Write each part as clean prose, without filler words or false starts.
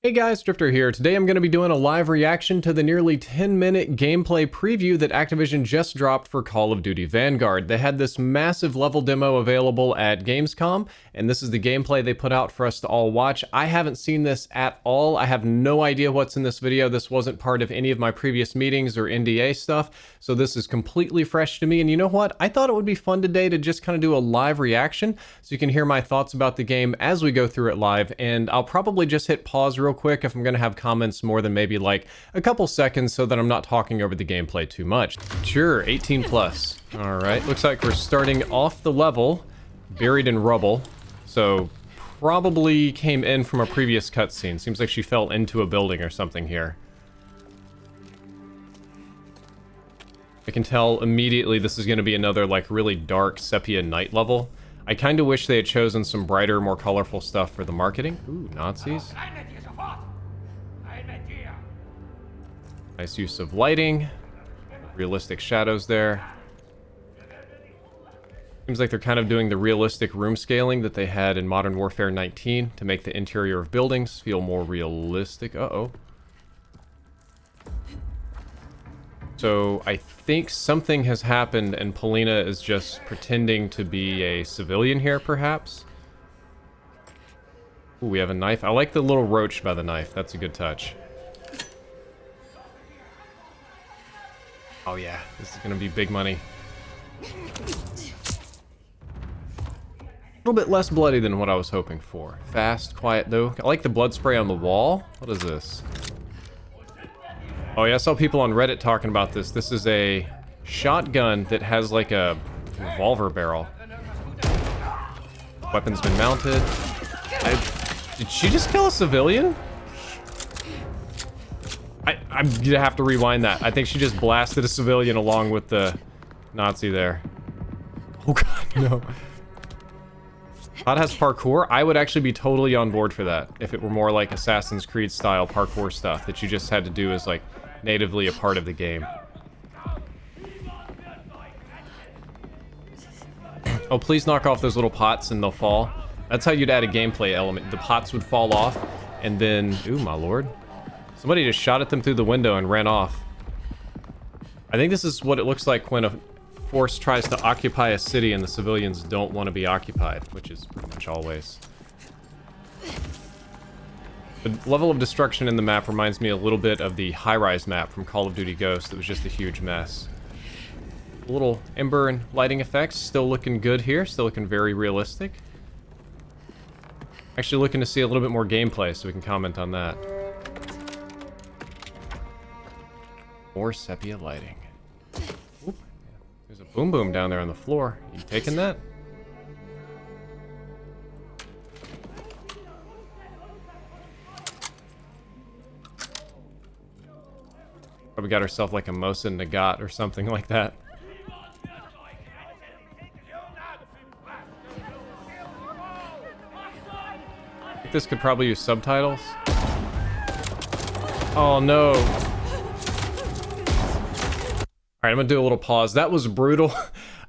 Hey guys, Drifter here. Today I'm going to be doing a live reaction to the nearly 10-minute gameplay preview that Activision just dropped for Call of Duty Vanguard. They had this massive level demo available at Gamescom, and this is the gameplay they put out for us to all watch. I haven't seen this at all. I have no idea what's in this video. This wasn't part of any of my previous meetings or NDA stuff, so this is completely fresh to me. And you know what? I thought it would be fun today to just kind of do a live reaction so you can hear my thoughts about the game as we go through it live, and I'll probably just hit pause real quick if I'm going to have comments more than maybe like a couple seconds so that I'm not talking over the gameplay too much. Sure, 18 plus. All right, looks like we're starting off the level buried in rubble. So probably came in from a previous cutscene. Seems like she fell into a building or something here. I can tell immediately this is going to be another like really dark sepia night level. I kind of wish they had chosen some brighter, more colorful stuff for the marketing. Ooh, Nazis. Nice use of lighting. Realistic shadows there. Seems like they're kind of doing the realistic room scaling that they had in Modern Warfare 19 to make the interior of buildings feel more realistic. Uh-oh. So I think something has happened and Polina is just pretending to be a civilian here, perhaps. Ooh, we have a knife. I like the little roach by the knife. That's a good touch. Oh yeah, this is gonna be big money. A little bit less bloody than what I was hoping for. Fast, quiet though. I like the blood spray on the wall. What is this? Oh yeah, I saw people on Reddit talking about this. This is a shotgun that has like a revolver barrel. Weapon's been mounted. Did she just kill a civilian? I'm gonna have to rewind that. I think she just blasted a civilian along with the Nazi there. Oh god, no. CoD has parkour. I would actually be totally on board for that if it were more like Assassin's Creed style parkour stuff that you just had to do as like natively a part of the game. Oh, please knock off those little pots and they'll fall. That's how you'd add a gameplay element. The pots would fall off and then... Ooh, my lord. Somebody just shot at them through the window and ran off. I think this is what it looks like when a force tries to occupy a city and the civilians don't want to be occupied, which is pretty much always. The level of destruction in the map reminds me a little bit of the high-rise map from Call of Duty Ghost. It was just a huge mess. A little ember and lighting effects, still looking good here, still looking very realistic. Actually looking to see a little bit more gameplay so we can comment on that. More sepia lighting. Oop. There's a boom boom down there on the floor. You taking that? Probably got herself like a Mosin Nagant or something like that. I think this could probably use subtitles. Oh no. Alright, I'm gonna do a little pause. That was brutal.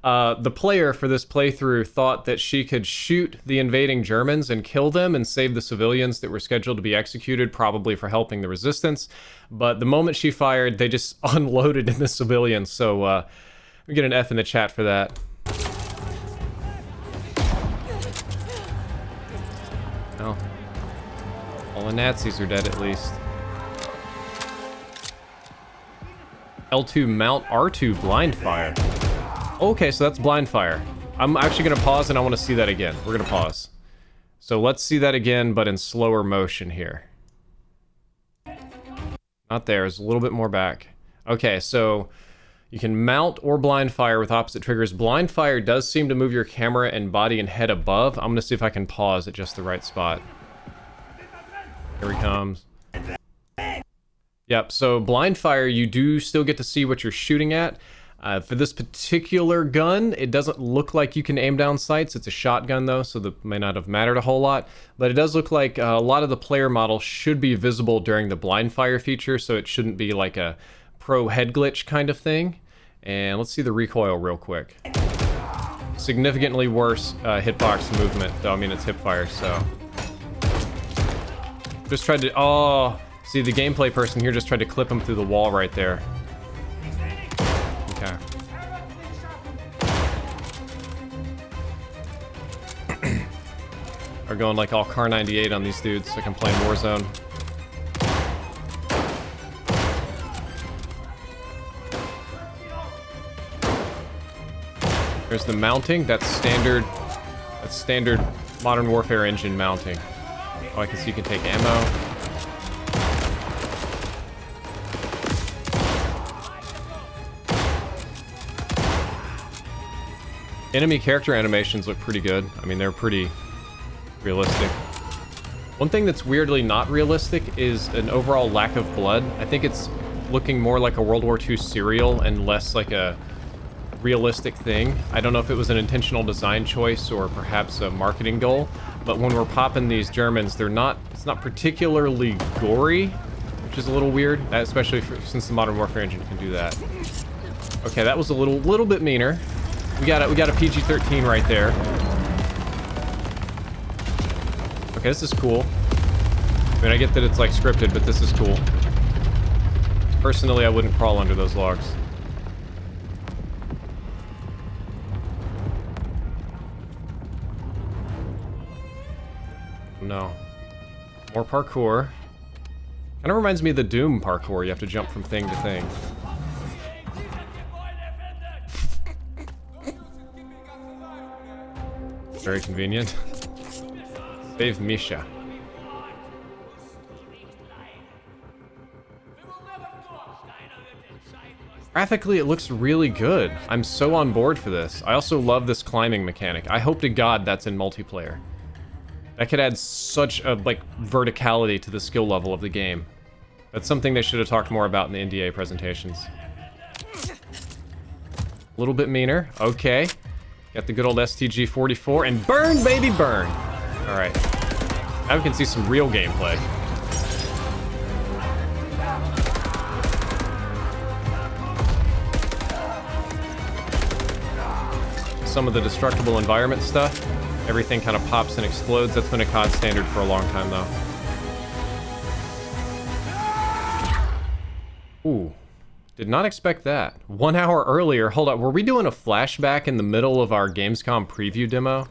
The player for this playthrough thought that she could shoot the invading Germans and kill them and save the civilians that were scheduled to be executed, probably for helping the resistance. But the moment she fired, they just unloaded in the civilians. So, we get an F in the chat for that. Oh. All the Nazis are dead at least. L2 mount R2 blind fire. Okay, so that's blind fire. I'm actually going to pause and I want to see that again. We're going to pause. So let's see that again, but in slower motion here. Not there, it's a little bit more back. Okay, so you can mount or blind fire with opposite triggers. Blind fire does seem to move your camera and body and head above. I'm going to see if I can pause at just the right spot. Here he comes. Yep, so blind fire, you do still get to see what you're shooting at. For this particular gun, it doesn't look like you can aim down sights. It's a shotgun though, so that may not have mattered a whole lot. But it does look like a lot of the player models should be visible during the blind fire feature, so it shouldn't be like a pro head glitch kind of thing. And let's see the recoil real quick. Significantly worse hitbox movement, though I mean it's hip fire, so... Just tried to... Oh, see, the gameplay person here just tried to clip him through the wall right there. Okay. Are going like all Car 98 on these dudes so I can play in Warzone. There's the mounting. That's standard Modern Warfare engine mounting. Oh, I can see you can take ammo. Enemy character animations look pretty good. I mean, they're pretty realistic. One thing that's weirdly not realistic is an overall lack of blood. I think it's looking more like a World War II serial and less like a realistic thing. I don't know if it was an intentional design choice or perhaps a marketing goal, but when we're popping these Germans, it's not particularly gory, which is a little weird, especially since the Modern Warfare engine can do that. Okay, that was a little bit meaner. We got a PG-13 right there. Okay, this is cool. I mean, I get that it's like scripted, but this is cool. Personally, I wouldn't crawl under those logs. No. More parkour. Kind of reminds me of the Doom parkour. You have to jump from thing to thing. Very convenient. Save Misha. Graphically, it looks really good. I'm so on board for this. I also love this climbing mechanic. I hope to God that's in multiplayer. That could add such a, like, verticality to the skill level of the game. That's something they should have talked more about in the NDA presentations. A little bit meaner. Okay. Got the good old STG-44, and burn, baby, burn! Alright. Now we can see some real gameplay. Some of the destructible environment stuff. Everything kind of pops and explodes. That's been a COD standard for a long time, though. Ooh. Did not expect that. 1 hour earlier. Hold up. Were we doing a flashback in the middle of our Gamescom preview demo?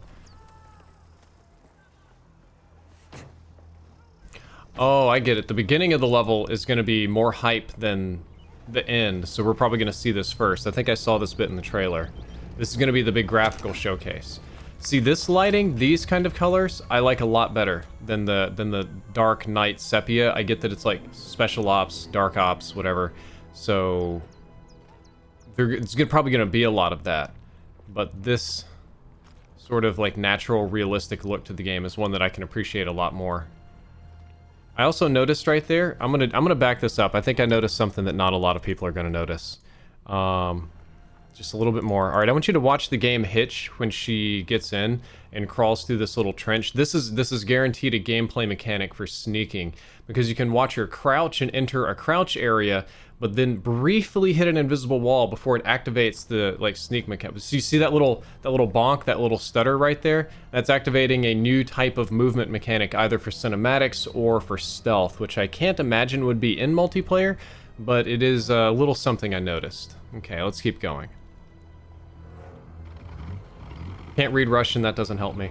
Oh, I get it. The beginning of the level is going to be more hype than the end, so we're probably going to see this first. I think I saw this bit in the trailer. This is going to be the big graphical showcase. See, this lighting, these kind of colors, I like a lot better than the dark night sepia. I get that it's like special ops, dark ops, whatever. So it's probably going to be a lot of that. But this sort of like natural, realistic look to the game is one that I can appreciate a lot more. I also noticed right there, I'm gonna back this up. I think I noticed something that not a lot of people are gonna notice. Just a little bit more. All right, I want you to watch the game Hitch when she gets in and crawls through this little trench. This is guaranteed a gameplay mechanic for sneaking, because you can watch her crouch and enter a crouch area, but then briefly hit an invisible wall before it activates the like sneak mechanic. So you see that little bonk, that little stutter right there? That's activating a new type of movement mechanic, either for cinematics or for stealth, which I can't imagine would be in multiplayer, but it is a little something I noticed. Okay, let's keep going. Can't read Russian, that doesn't help me.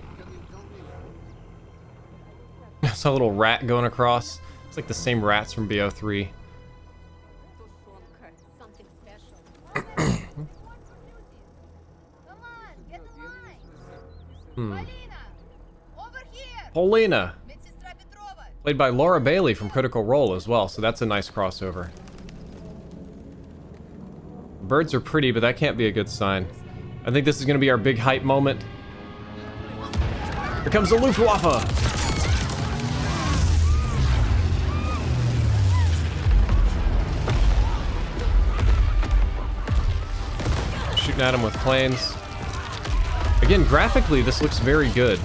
I saw a little rat going across. It's like the same rats from BO3. Polina! Played by Laura Bailey from Critical Role as well, so that's a nice crossover. Birds are pretty, but that can't be a good sign. I think this is going to be our big hype moment. Here comes the Luftwaffe! Shooting at him with planes. Again, graphically, this looks very good.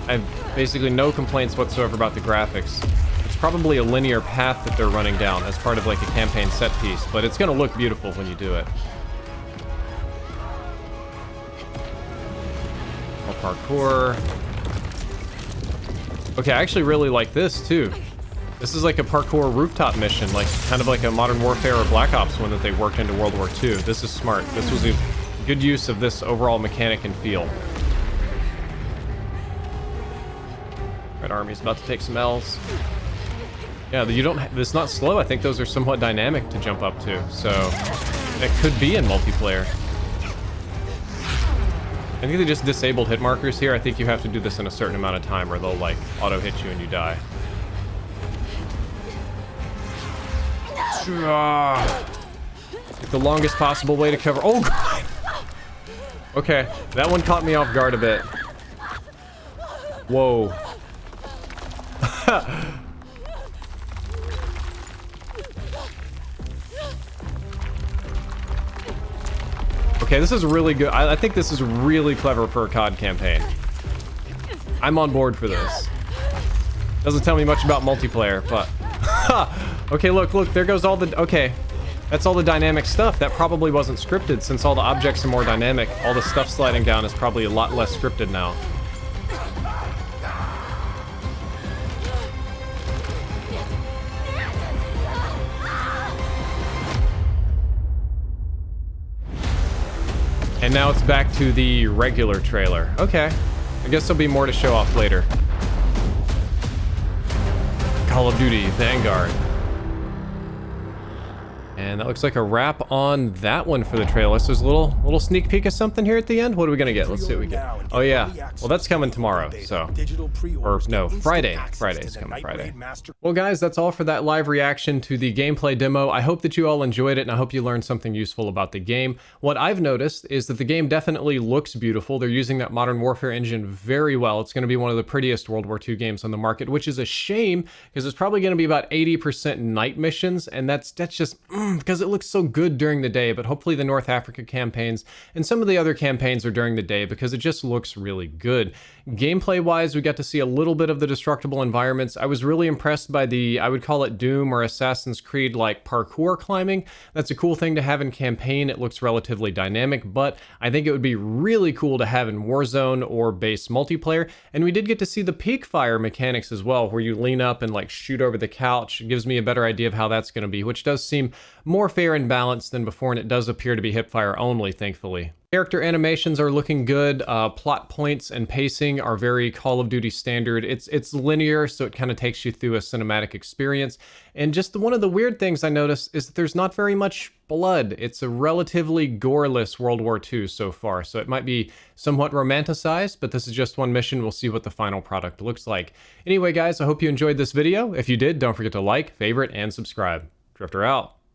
I have basically no complaints whatsoever about the graphics. It's probably a linear path that they're running down as part of like a campaign set piece, but it's going to look beautiful when you do it. More parkour. Okay, I actually really like this too. This is like a parkour rooftop mission, like kind of like a Modern Warfare or Black Ops one that they worked into World War II. This is smart. This was a good use of this overall mechanic and feel. Red Army's about to take some L's. Yeah, you don't. It's not slow. I think those are somewhat dynamic to jump up to, so it could be in multiplayer. I think they just disabled hit markers here. I think you have to do this in a certain amount of time, or they'll like auto hit you and you die. The longest possible way to cover. Oh god. Okay, that one caught me off guard a bit. Whoa. Okay, this is really good. I think this is really clever for a CoD campaign. I'm on board for this. Doesn't tell me much about multiplayer, but... Okay, look, there goes all the... Okay, that's all the dynamic stuff. That probably wasn't scripted. Since all the objects are more dynamic, all the stuff sliding down is probably a lot less scripted now. And now it's back to the regular trailer. Okay. I guess there'll be more to show off later. Call of Duty Vanguard. And that looks like a wrap on that one for the trailer. So there's a little sneak peek of something here at the end. What are we gonna get? Let's see what we get. Oh yeah. Well, that's coming tomorrow. So, or no, Friday. Friday's coming Friday. Well, guys, that's all for that live reaction to the gameplay demo. I hope that you all enjoyed it, and I hope you learned something useful about the game. What I've noticed is that the game definitely looks beautiful. They're using that Modern Warfare engine very well. It's going to be one of the prettiest World War II games on the market, which is a shame because it's probably going to be about 80% night missions, and that's just because it looks so good during the day. But hopefully the North Africa campaigns and some of the other campaigns are during the day because it just looks really good. Gameplay wise, we got to see a little bit of the destructible environments. I was really impressed by the, I would call it Doom or Assassin's Creed like parkour climbing. That's a cool thing to have in campaign. It looks relatively dynamic, but I think it would be really cool to have in Warzone or base multiplayer. And we did get to see the peak fire mechanics as well, where you lean up and like shoot over the couch. It gives me a better idea of how that's going to be, which does seem more fair and balanced than before, and it does appear to be hipfire only, thankfully. Character animations are looking good. Plot points and pacing are very Call of Duty standard. It's linear, so it kind of takes you through a cinematic experience. And just one of the weird things I noticed is that there's not very much blood. It's a relatively goreless World War II so far, so it might be somewhat romanticized, but this is just one mission. We'll see what the final product looks like. Anyway, guys, I hope you enjoyed this video. If you did, don't forget to like, favorite, and subscribe. Drifter out.